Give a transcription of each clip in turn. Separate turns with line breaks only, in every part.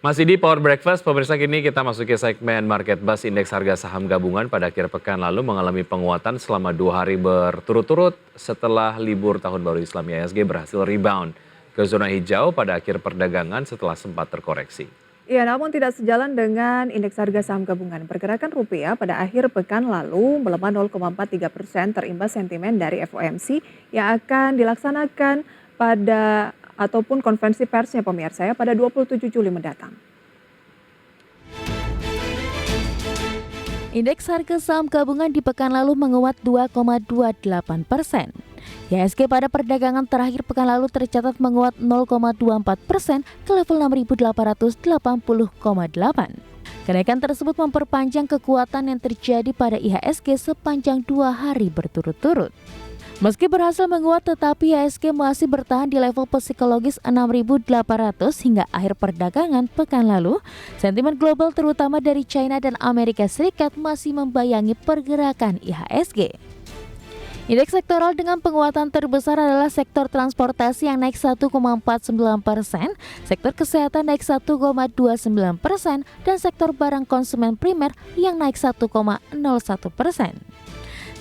Masih di Power Breakfast, pemirsa, kini kita masuki segmen Market Buzz. Indeks harga saham gabungan pada akhir pekan lalu mengalami penguatan selama 2 hari berturut-turut setelah libur Tahun Baru Islam. IHSG berhasil rebound ke zona hijau pada akhir perdagangan setelah sempat terkoreksi.
Ya, namun tidak sejalan dengan indeks harga saham gabungan. Pergerakan rupiah pada akhir pekan lalu melemah 0,43% terimbas sentimen dari FOMC yang akan dilaksanakan pada ataupun konferensi persnya pemirsa ya pada 27 Juli mendatang.
Indeks harga saham gabungan di pekan lalu menguat 2,28%. IHSG pada perdagangan terakhir pekan lalu tercatat menguat 0,24% ke level 6.880,8. Kenaikan tersebut memperpanjang kekuatan yang terjadi pada IHSG sepanjang 2 hari berturut-turut. Meski berhasil menguat, tetapi IHSG masih bertahan di level psikologis 6.800 hingga akhir perdagangan pekan lalu. Sentimen global terutama dari China dan Amerika Serikat masih membayangi pergerakan IHSG. Indeks sektoral dengan penguatan terbesar adalah sektor transportasi yang naik 1,49%, sektor kesehatan naik 1,29%, dan sektor barang konsumen primer yang naik 1,01%.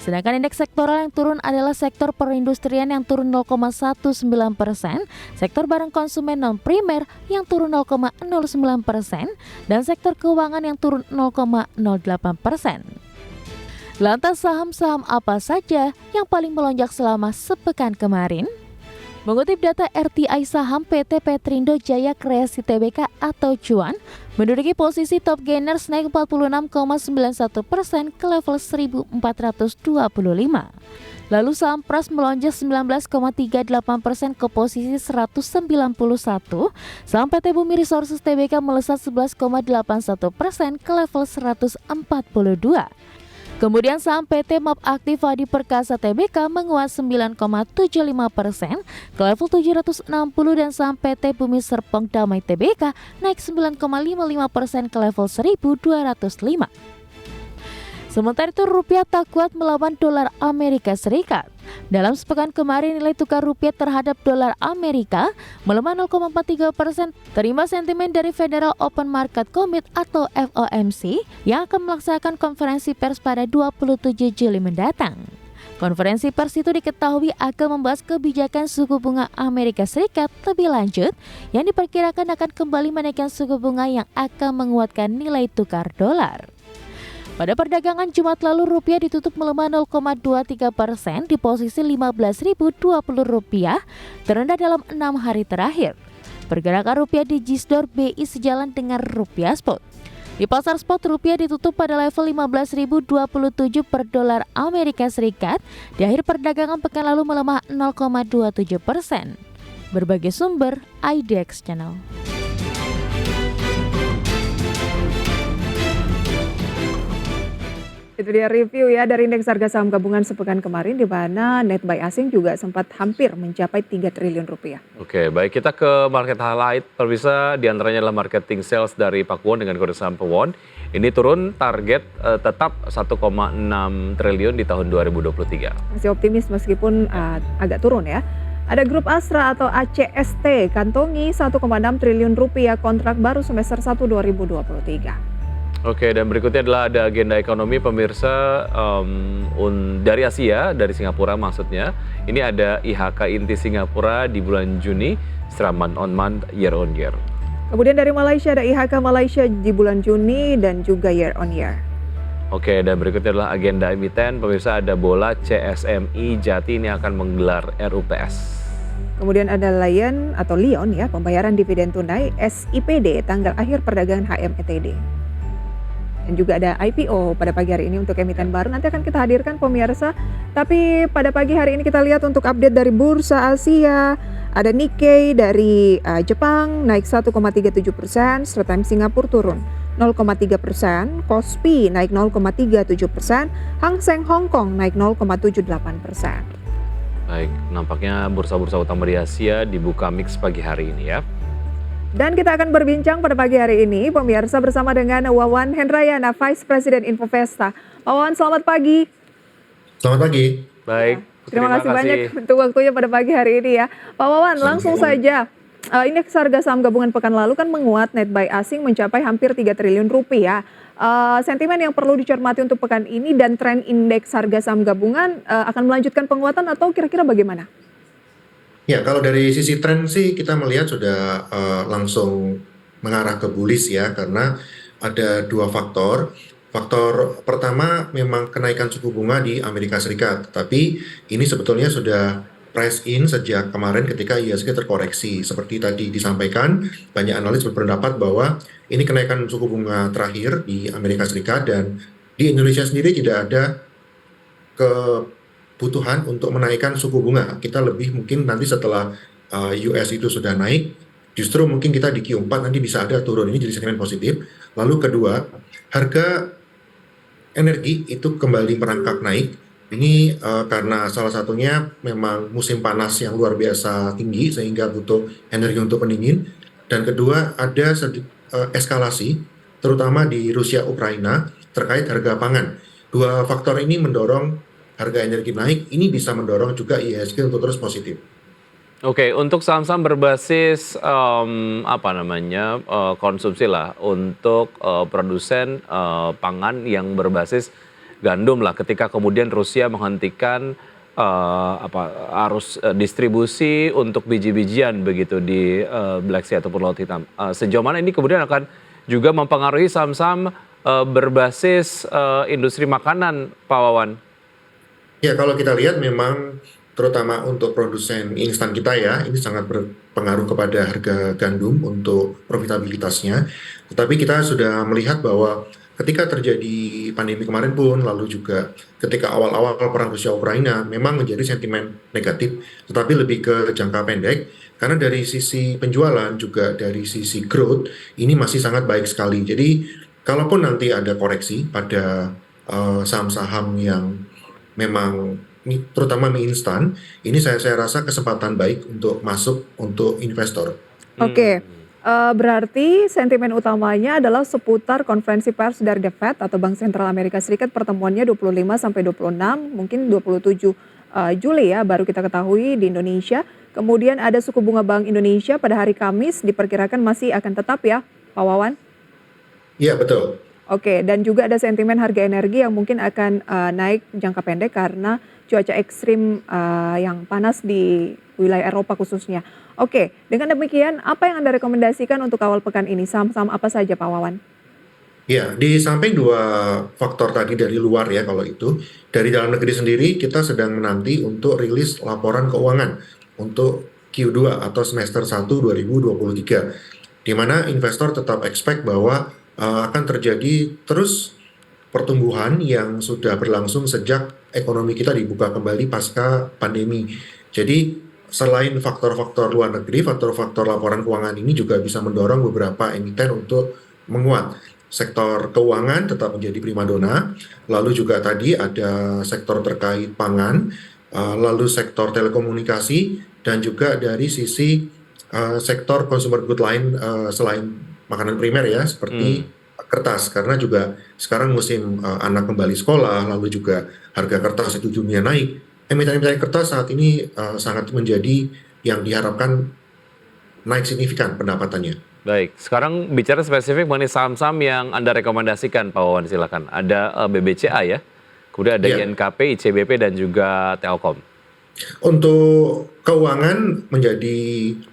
Sedangkan indeks sektoral yang turun adalah sektor perindustrian yang turun 0,19%, sektor barang konsumen non-primer yang turun 0,09%, dan sektor keuangan yang turun 0,08%. Lantas saham-saham apa saja yang paling melonjak selama sepekan kemarin? Mengutip data RTI saham PT Petrindo Jaya Kreasi Tbk atau Cuan, menduduki posisi top gainers naik 46,91% ke level 1.425. Lalu saham Pras melonjak 19,38% ke posisi 191, saham PT Bumi Resources Tbk melesat 11,81% ke level 142. Kemudian saham PT MAP Aktif Adi Perkasa Tbk menguat 9,75% ke level 760 dan saham PT Bumi Serpong Damai Tbk naik 9,55% ke level 1.205. Sementara itu rupiah tak kuat melawan dolar Amerika Serikat. Dalam sepekan kemarin nilai tukar rupiah terhadap dolar Amerika melemah 0,43% terimbas sentimen dari Federal Open Market Committee atau FOMC yang akan melaksanakan konferensi pers pada 27 Juli mendatang. Konferensi pers itu diketahui akan membahas kebijakan suku bunga Amerika Serikat lebih lanjut yang diperkirakan akan kembali menaikkan suku bunga yang akan menguatkan nilai tukar dolar. Pada perdagangan Jumat lalu rupiah ditutup melemah 0,23% di posisi Rp15.020, terendah dalam 6 hari terakhir. Pergerakan rupiah di Gisdor BI sejalan dengan rupiah spot. Di pasar spot rupiah ditutup pada level 15.027 per dolar Amerika Serikat. Di akhir perdagangan pekan lalu melemah 0,27%. Berbagai sumber IDX Channel.
Itu dia review ya dari indeks harga saham gabungan sepekan kemarin di mana net buy asing juga sempat hampir mencapai 3 triliun rupiah.
Oke, baik, kita ke market highlight. Pemirsa, diantaranya adalah marketing sales dari Pakuwon dengan kode saham PAWON. Ini turun target tetap 1,6 triliun di tahun 2023.
Masih optimis meskipun agak turun ya. Ada grup Astra atau ACST kantongi 1,6 triliun rupiah kontrak baru semester 1 2023.
Oke, dan berikutnya adalah ada agenda ekonomi pemirsa dari Asia, dari Singapura maksudnya. Ini ada IHK Inti Singapura di bulan Juni, secara month on month, year on year.
Kemudian dari Malaysia ada IHK Malaysia di bulan Juni dan juga year on year.
Oke, dan berikutnya adalah agenda emiten. Pemirsa, ada Bola CSMI Jati ini akan menggelar RUPS.
Kemudian ada Lion atau Lion ya, pembayaran dividen tunai SIPD tanggal akhir perdagangan HMETD. Dan juga ada IPO pada pagi hari ini untuk emiten baru. Nanti akan kita hadirkan pemirsa. Tapi pada pagi hari ini kita lihat untuk update dari Bursa Asia. Ada Nikkei dari Jepang naik 1,37%, Straits Times Singapura turun 0,3%, Kospi naik 0,37%, Hang Seng Hong Kong naik 0,78%.
Baik, nampaknya bursa-bursa utama di Asia dibuka mix pagi hari ini ya.
Dan kita akan berbincang pada pagi hari ini, pemirsa, bersama dengan Wawan Hendrayana, Vice President Infovesta. Pak Wawan, selamat pagi.
Selamat pagi.
Baik,
Terima kasih banyak untuk waktunya pada pagi hari ini ya. Pak Wawan, langsung saja. Indeks harga saham gabungan pekan lalu kan menguat, net buy asing mencapai hampir 3 triliun rupiah. Sentimen yang perlu dicermati untuk pekan ini dan tren indeks harga saham gabungan akan melanjutkan penguatan atau kira-kira bagaimana?
Ya, kalau dari sisi tren sih kita melihat sudah langsung mengarah ke bullish ya, karena ada dua faktor. Faktor pertama memang kenaikan suku bunga di Amerika Serikat, tapi ini sebetulnya sudah price in sejak kemarin ketika IHSG terkoreksi. Seperti tadi disampaikan, banyak analis berpendapat bahwa ini kenaikan suku bunga terakhir di Amerika Serikat dan di Indonesia sendiri tidak ada kebutuhan untuk menaikkan suku bunga. Kita lebih mungkin nanti setelah US itu sudah naik, justru mungkin kita di Q4 nanti bisa ada turun, ini jadi sentimen positif. Lalu kedua, harga energi itu kembali merangkak naik. Ini karena salah satunya memang musim panas yang luar biasa tinggi sehingga butuh energi untuk pendingin. Dan kedua, ada eskalasi terutama di Rusia Ukraina terkait harga pangan. Dua faktor ini mendorong harga energi naik, ini bisa mendorong juga IHSG untuk terus positif.
Oke, untuk saham-saham berbasis konsumsi lah untuk produsen pangan yang berbasis gandum lah, ketika kemudian Rusia menghentikan arus distribusi untuk biji-bijian begitu di Black Sea ataupun Laut Hitam. Sejauh mana ini kemudian akan juga mempengaruhi saham-saham berbasis industri makanan, Pak Wawan?
Ya, kalau kita lihat memang terutama untuk produsen instan kita ya, ini sangat berpengaruh kepada harga gandum untuk profitabilitasnya. Tetapi kita sudah melihat bahwa ketika terjadi pandemi kemarin pun, lalu juga ketika awal-awal perang Rusia Ukraina, memang menjadi sentimen negatif, tetapi lebih ke jangka pendek, karena dari sisi penjualan juga dari sisi growth, ini masih sangat baik sekali. Jadi, kalaupun nanti ada koreksi pada saham-saham yang memang terutama mie instan, ini saya rasa kesempatan baik untuk masuk untuk investor.
Oke. Berarti sentimen utamanya adalah seputar konferensi pers dari The Fed atau Bank Sentral Amerika Serikat, pertemuannya 25 sampai 26, mungkin 27 Juli ya baru kita ketahui di Indonesia. Kemudian ada suku bunga Bank Indonesia pada hari Kamis diperkirakan masih akan tetap ya, Pak Wawan?
Iya, betul.
Oke, dan juga ada sentimen harga energi yang mungkin akan naik jangka pendek karena cuaca ekstrim yang panas di wilayah Eropa khususnya. Oke, dengan demikian apa yang Anda rekomendasikan untuk awal pekan ini? Saham-saham apa saja, Pak Wawan?
Ya, di samping dua faktor tadi dari luar ya, kalau itu dari dalam negeri sendiri kita sedang menanti untuk rilis laporan keuangan untuk Q2 atau semester 1 2023, di mana investor tetap expect bahwa akan terjadi terus pertumbuhan yang sudah berlangsung sejak ekonomi kita dibuka kembali pasca pandemi. Jadi selain faktor-faktor luar negeri, faktor-faktor laporan keuangan ini juga bisa mendorong beberapa emiten untuk menguat. Sektor keuangan tetap menjadi primadona, lalu juga tadi ada sektor terkait pangan, lalu sektor telekomunikasi, dan juga dari sisi sektor consumer good lain selain makanan primer ya, seperti kertas, karena juga sekarang musim anak kembali sekolah, lalu juga harga kertas itu dunia naik. Emiten-emiten kertas saat ini sangat menjadi yang diharapkan naik signifikan pendapatannya.
Baik, sekarang bicara spesifik mengenai saham-saham yang Anda rekomendasikan, Pak Wawan, silakan. Ada BBCA ya, kemudian ada INKP, ICBP, dan juga Telkom.
Untuk keuangan menjadi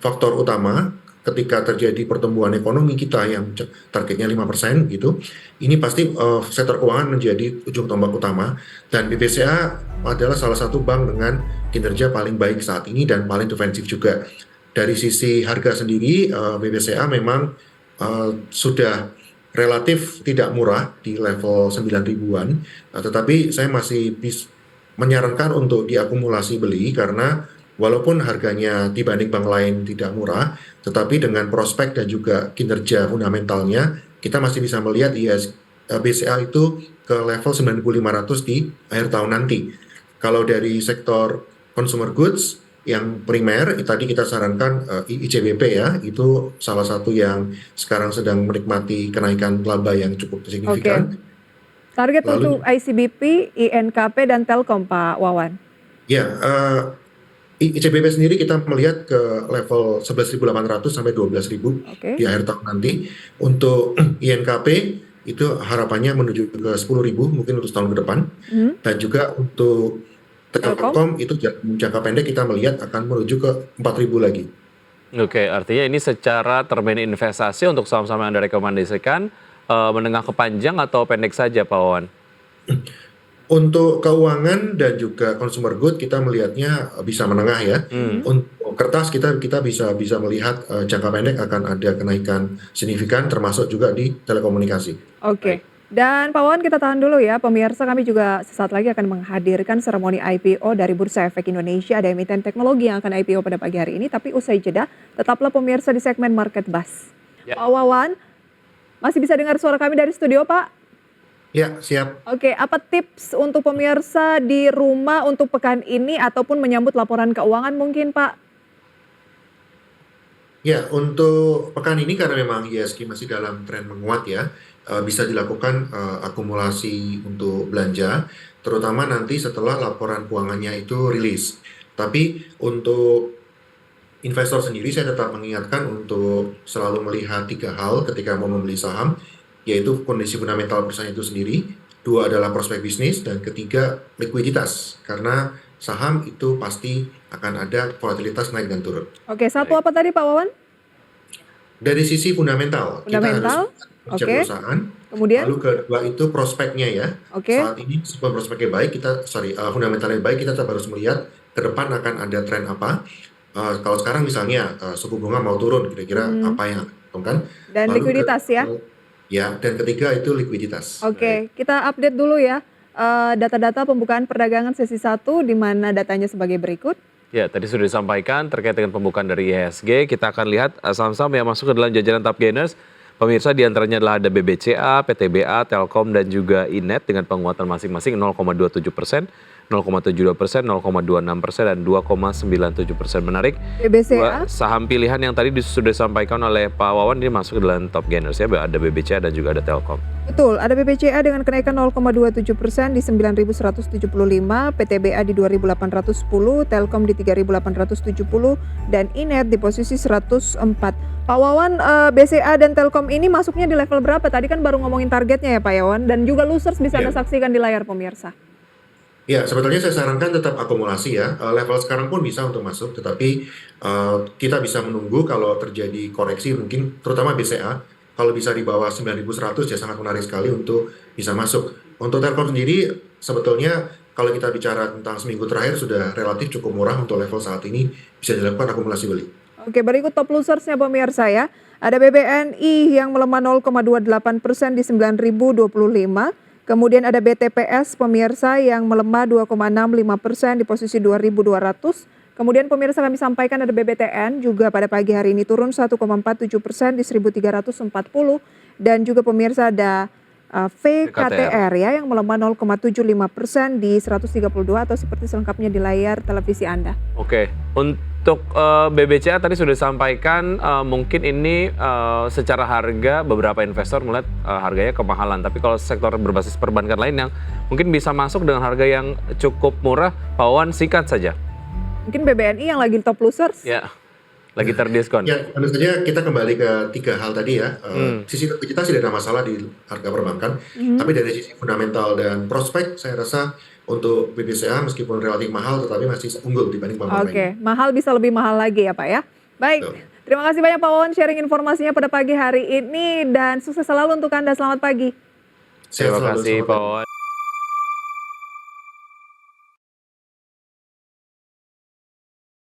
faktor utama ketika terjadi pertumbuhan ekonomi kita yang targetnya 5% gitu, ini pasti sektor keuangan menjadi ujung tombak utama, dan BBCA adalah salah satu bank dengan kinerja paling baik saat ini dan paling defensif juga. Dari sisi harga sendiri, BBCA memang sudah relatif tidak murah di level 9 ribuan, tetapi saya masih menyarankan untuk diakumulasi beli karena walaupun harganya dibanding bank lain tidak murah, tetapi dengan prospek dan juga kinerja fundamentalnya, kita masih bisa melihat BCA itu ke level 9.500 di akhir tahun nanti. Kalau dari sektor consumer goods yang primer, tadi kita sarankan ICBP ya, itu salah satu yang sekarang sedang menikmati kenaikan laba yang cukup signifikan.
Target untuk ICBP, INKP, dan Telkom, Pak Wawan?
Ya, ICBP sendiri kita melihat ke level 11.800 sampai 12.000
Oke.
di akhir tahun nanti. Untuk INKP itu harapannya menuju ke 10.000 mungkin untuk tahun ke depan. Dan juga untuk Telkom itu jangka pendek kita melihat akan menuju ke 4.000 lagi.
Oke, artinya ini secara termin investasi untuk saham-saham yang Anda rekomendasikan menengah ke panjang atau pendek saja, Pak Wawan?
Untuk keuangan dan juga consumer good kita melihatnya bisa menengah ya. Untuk kertas kita bisa melihat jangka pendek akan ada kenaikan signifikan termasuk juga di telekomunikasi.
Oke. Dan Pak Wawan kita tahan dulu ya, pemirsa kami juga sesaat lagi akan menghadirkan seremoni IPO dari Bursa Efek Indonesia. Ada emiten teknologi yang akan IPO pada pagi hari ini, tapi usai jeda tetaplah pemirsa di segmen Market Buzz.
Ya.
Pak Wawan, masih bisa dengar suara kami dari studio Pak?
Ya, siap.
Oke, apa tips untuk pemirsa di rumah untuk pekan ini ataupun menyambut laporan keuangan mungkin Pak?
Ya, untuk pekan ini karena memang ISG masih dalam tren menguat ya, bisa dilakukan akumulasi untuk belanja, terutama nanti setelah laporan keuangannya itu rilis. Tapi untuk investor sendiri saya tetap mengingatkan untuk selalu melihat 3 hal ketika mau membeli saham, yaitu kondisi fundamental perusahaan itu sendiri, 2 adalah prospek bisnis, dan ketiga likuiditas. Karena saham itu pasti akan ada volatilitas naik dan turun.
Oke, satu apa tadi Pak Wawan?
Dari sisi fundamental, kita harus
oke.
perusahaan.
Kemudian?
Lalu kedua itu prospeknya ya.
Oke.
Saat ini meskipun prospeknya baik, fundamentalnya baik, kita tetap harus melihat ke depan akan ada tren apa. Kalau sekarang misalnya suku bunga mau turun, kira-kira apa yang akan diuntungkan.
Dan
Lalu
likuiditas ya?
Ya, dan ketiga itu likuiditas.
Oke, kita update dulu ya data-data pembukaan perdagangan sesi 1 di mana datanya sebagai berikut.
Ya, tadi sudah disampaikan terkait dengan pembukaan dari IHSG. Kita akan lihat saham-saham yang masuk ke dalam jajaran top gainers. Pemirsa diantaranya adalah ada BBCA, PTBA, Telkom, dan juga Inet dengan penguatan masing-masing 0,27%, 0,72%, 0,26%, dan 2,97%. Menarik.
BBCA?
Dua saham pilihan yang tadi sudah disampaikan oleh Pak Wawan ini masuk ke dalam top gainers ya. Ada BBCA dan juga ada Telkom.
Betul, ada BBCA dengan kenaikan 0,27% di 9.175, PTBA di 2.810, Telkom di 3.870, dan Inet di posisi 104. Pak Wawan, BCA dan Telkom ini masuknya di level berapa? Tadi kan baru ngomongin targetnya ya Pak Wawan, dan juga losers bisa Anda saksikan di layar pemirsa.
Ya, sebetulnya saya sarankan tetap akumulasi ya. Level sekarang pun bisa untuk masuk, tetapi kita bisa menunggu kalau terjadi koreksi mungkin, terutama BCA. Kalau bisa di bawah 9.100 ya sangat menarik sekali untuk bisa masuk. Untuk Telkom sendiri sebetulnya kalau kita bicara tentang seminggu terakhir sudah relatif cukup murah untuk level saat ini, bisa dilakukan akumulasi beli.
Oke, berikut top losersnya pemirsa ya. Ada BBNI yang melemah 0,28% di 9.025. Kemudian ada BTPS pemirsa yang melemah 2,65% di posisi 2.200. Kemudian pemirsa kami sampaikan ada BBTN juga pada pagi hari ini turun 1,47% di 1.340. Dan juga pemirsa ada VKTR ya yang melemah 0,75% di 132 atau seperti selengkapnya di layar televisi Anda.
Oke, untuk BBCA tadi sudah disampaikan mungkin ini secara harga beberapa investor melihat harganya kemahalan. Tapi kalau sektor berbasis perbankan lain yang mungkin bisa masuk dengan harga yang cukup murah, Pak Wawan singkat saja.
Mungkin BBNI yang lagi top losers?
Ya, lagi terdiskon.
Ya, tentu saja kita kembali ke 3 hal tadi ya. Sisi likuiditas tidak ada masalah di harga perbankan, tapi dari sisi fundamental dan prospek saya rasa untuk BBCA meskipun relatif mahal tetapi masih unggul dibanding bank lain.
Oke, mahal bisa lebih mahal lagi ya Pak ya. Baik, terima kasih banyak Pak Wawan sharing informasinya pada pagi hari ini dan sukses selalu untuk Anda. Selamat pagi.
Terima kasih Pak Wawan.